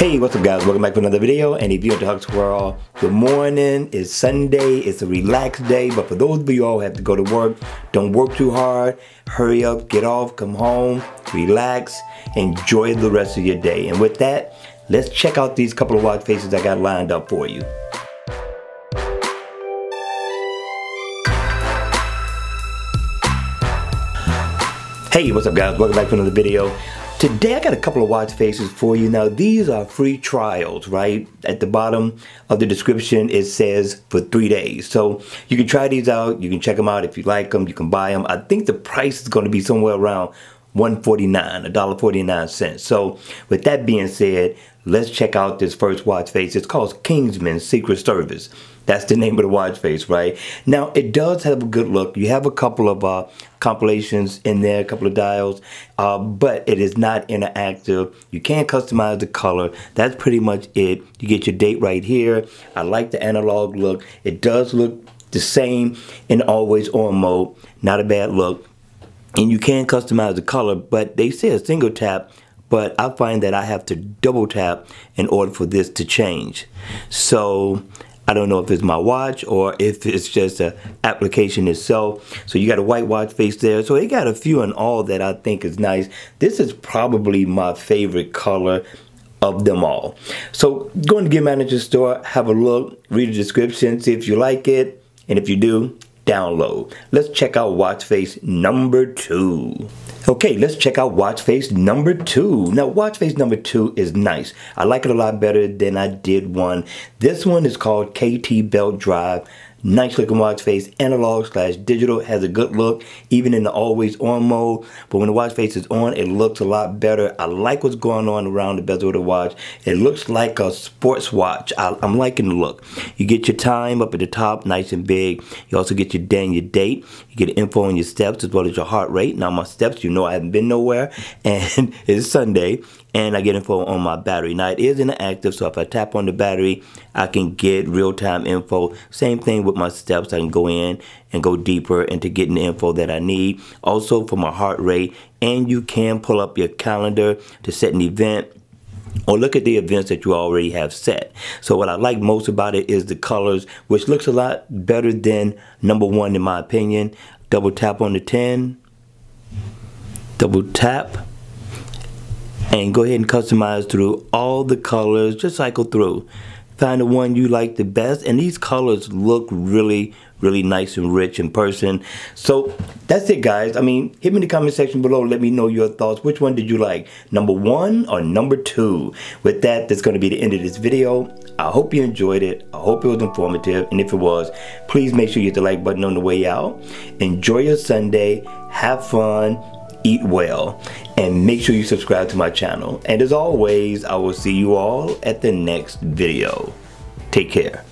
Hey, what's up guys? Welcome back to another video, and if you're into Huck's World, good morning. It's Sunday, it's a relaxed day, but for those of you all who have to go to work, don't work too hard, hurry up, get off, come home, relax, enjoy the rest of your day. And with that, let's check out these couple of watch faces I got lined up for you. Hey, what's up guys? Welcome back to another video. Today I got a couple of watch faces for you. Now these are free trials, right? At the bottom of the description it says for 3 days. So you can try these out, you can check them out. If you like them, you can buy them. I think the price is going to be somewhere around $1.49. So with that being said, let's check out this first watch face. It's called Kingsman Secret Service. That's the name of the watch face, right? Now, it does have a good look. You have a couple of compilations in there, a couple of dials, but it is not interactive. You can't customize the color. That's pretty much it. You get your date right here. I like the analog look. It does look the same in always on mode. Not a bad look. And you can customize the color, but they say a single tap, but I find that I have to double tap in order for this to change. So I don't know if it's my watch or if it's just an application itself. So you got a white watch face there. So they got a few in all that I think is nice. This is probably my favorite color of them all. So go in the Gear Manager store, have a look, read the description, see if you like it. And if you do, download. Let's check out watch face number 2. Okay, let's check out watch face number 2. Now, watch face number 2 is nice. I like it a lot better than I did one. This one is called KT Belt Drive. Nice looking watch face, analog/digital, has a good look, even in the always on mode. But when the watch face is on, it looks a lot better. I like what's going on around the bezel of the watch. It looks like a sports watch. I'm liking the look. You get your time up at the top, nice and big. You also get your day and your date. You get info on your steps as well as your heart rate. Now my steps, you know I haven't been nowhere, and it's Sunday. And I get info on my battery. Now it is interactive, so if I tap on the battery, I can get real-time info. Same thing with my steps. I can go in and go deeper into getting the info that I need. Also for my heart rate, and you can pull up your calendar to set an event or look at the events that you already have set. So what I like most about it is the colors, which looks a lot better than number 1 in my opinion. Double tap on the 10, double tap, and go ahead and customize through all the colors. Just cycle through, find the one you like the best, and these colors look really nice and rich in person. So that's it guys. I mean, hit me in the comment section below, let me know your thoughts. Which one did you like, number 1 or number 2? With that, that's going to be the end of this video. I hope you enjoyed it. I hope it was informative, and if it was, please make sure you hit the like button on the way out. Enjoy your Sunday, have fun, eat well, and make sure you subscribe to my channel. And as always, I will see you all at the next video. Take care.